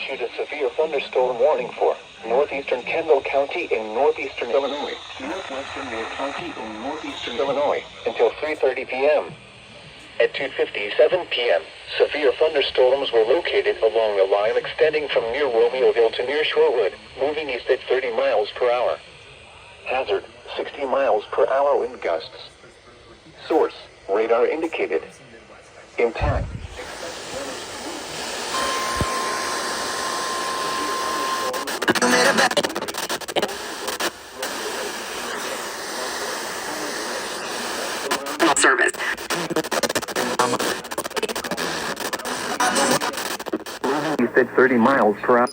issued a severe thunderstorm warning for northeastern Kendall County in northeastern Illinois, northwestern Ward County in northeastern Illinois, until 3:30 p.m. At 2:57 p.m., severe thunderstorms were located along the line extending from near Romeoville to near Shorewood, moving east at 30 miles per hour. Hazard, 60 miles per hour wind gusts. Source, radar indicated. Impact. Service. He said 30 miles per hour.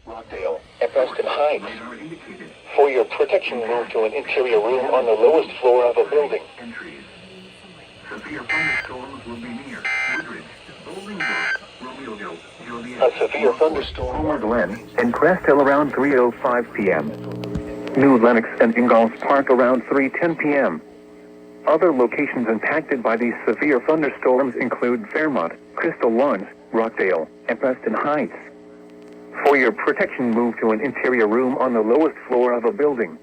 Rockdale and Preston Heights. For your protection, move to an interior room on the lowest floor of a building. A severe thunderstorm over Glen and Crest Hill around 3:05 p.m. New Lenox and Ingalls Park around 3:10 p.m. Other locations impacted by these severe thunderstorms include Fairmont, Crystal Lawns, Rockdale, and Preston Heights. For your protection, move to an interior room on the lowest floor of a building.